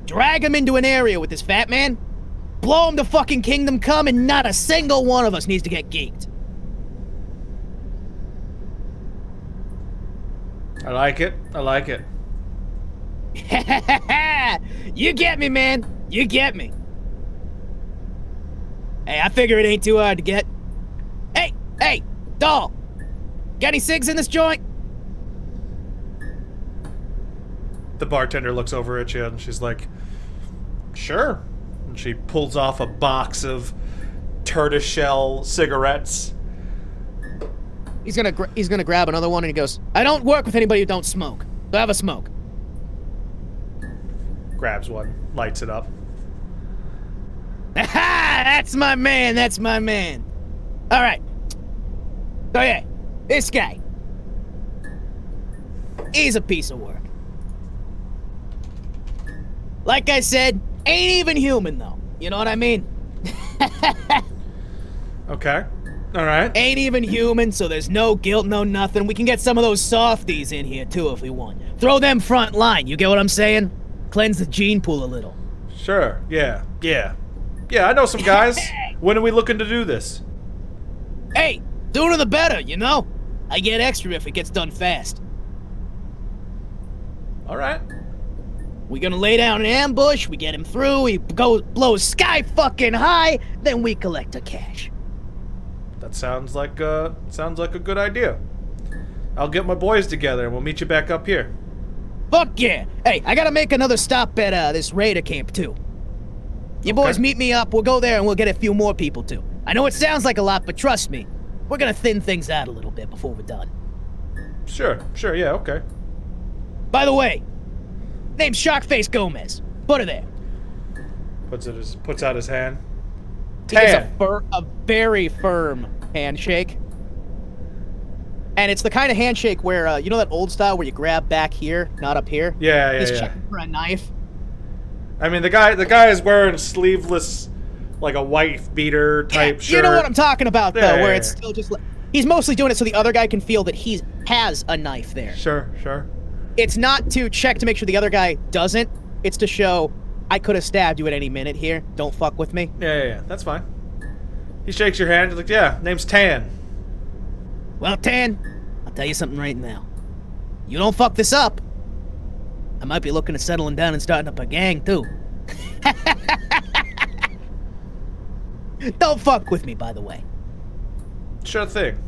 drag him into an area with this fat man, blow him to fucking kingdom come, and not a single one of us needs to get geeked. I like it. I like it. You get me, man. You get me. Hey, I figure it ain't too hard to get. Hey, doll. Got any cigs in this joint? The bartender looks over at you and she's like, sure. And she pulls off a box of tortoiseshell cigarettes. He's gonna grab another one and he goes, I don't work with anybody who don't smoke. So have a smoke. Grabs one, lights it up. Aha! That's my man, that's my man. Alright. So yeah, this guy. He's a piece of work. Like I said, ain't even human though. You know what I mean? Okay. Alright. Ain't even human, so there's no guilt, no nothing. We can get some of those softies in here too if we want. Throw them front line, you get what I'm saying? Cleanse the gene pool a little. Sure. Yeah, I know some guys. When are we looking to do this? Hey, sooner the better, you know? I get extra if it gets done fast. All right. We gonna lay down an ambush, we get him through, he blows sky fucking high, then we collect the cash. That sounds like a good idea. I'll get my boys together and we'll meet you back up here. Fuck yeah! Hey, I gotta make another stop at this raider camp too. You boys meet me up, we'll go there and we'll get a few more people too. I know it sounds like a lot, but trust me, we're gonna thin things out a little bit before we're done. Sure, yeah, okay. By the way, name's Sharkface Gomez. Put her there. Puts out his hand. He gives a very firm handshake. And it's the kind of handshake where, you know that old style where you grab back here, not up here? Yeah. He's checking for a knife. I mean, the guy is wearing sleeveless, like a wife beater type shirt. You know what I'm talking about, though, Yeah, where it's still just like... He's mostly doing it so the other guy can feel that he has a knife there. Sure. It's not to check to make sure the other guy doesn't. It's to show, I could have stabbed you at any minute here. Don't fuck with me. Yeah. That's fine. He shakes your hand. He's like, yeah, name's Tan. Well, Tan, I'll tell you something right now. You don't fuck this up, I might be looking at settling down and starting up a gang, too. Don't fuck with me, by the way. Sure thing.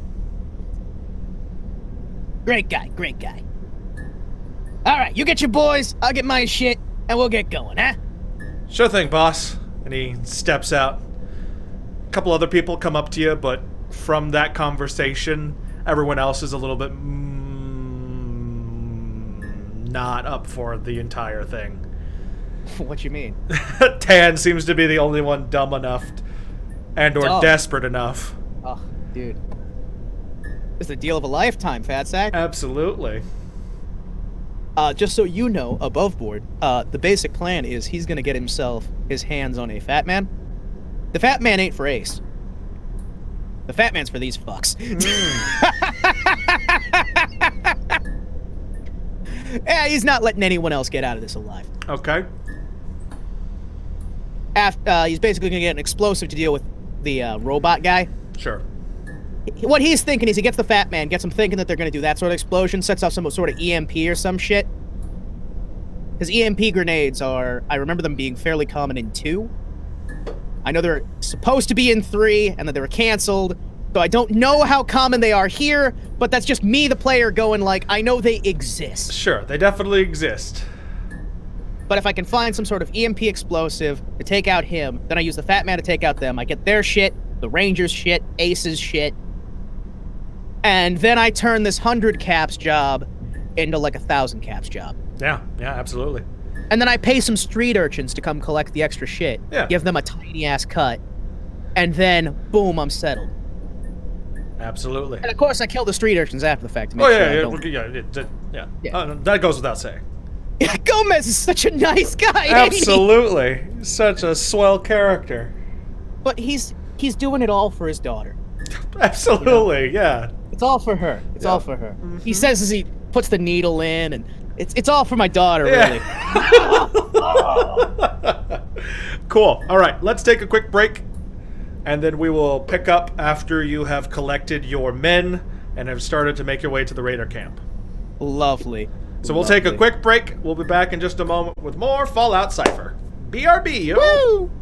Great guy. All right, you get your boys, I'll get my shit, and we'll get going, huh? Sure thing, boss. And he steps out. A couple other people come up to you, but from that conversation, everyone else is a little bit not up for the entire thing. What you mean? Tan seems to be the only one dumb enough or desperate enough. Oh, dude. It's the deal of a lifetime, fat sack. Absolutely. Just so you know, above board, the basic plan is he's gonna get himself his hands on a fat man. The fat man ain't for Ace. The fat man's for these fucks. Yeah, he's not letting anyone else get out of this alive. Okay. He's basically gonna get an explosive to deal with the robot guy. Sure. What he's thinking is he gets the fat man, gets him thinking that they're gonna do that sort of explosion, sets off some sort of EMP or some shit. Because EMP grenades are, I remember them being fairly common in 2. I know they're supposed to be in 3, and that they were canceled, so I don't know how common they are here, but that's just me, the player, going like, I know they exist. Sure, they definitely exist. But if I can find some sort of EMP explosive to take out him, then I use the fat man to take out them. I get their shit, the Rangers' shit, Ace's shit, and then I turn this 100 caps job into like a 1,000 caps job. Yeah, absolutely. And then I pay some street urchins to come collect the extra shit. Yeah. Give them a tiny-ass cut. And then, boom, I'm settled. Absolutely. And of course, I kill the street urchins after the fact to make yeah. That goes without saying. Yeah, Gomez is such a nice guy. Absolutely. Such a swell character. But he's doing it all for his daughter. Absolutely, yeah. It's all for her. It's all for her. Mm-hmm. He says as he puts the needle in, and it's all for my daughter, really. Cool. All right, let's take a quick break, and then we will pick up after you have collected your men and have started to make your way to the raider camp. Lovely. So we'll take a quick break. We'll be back in just a moment with more Fallout Cypher. BRB, yo! Woo!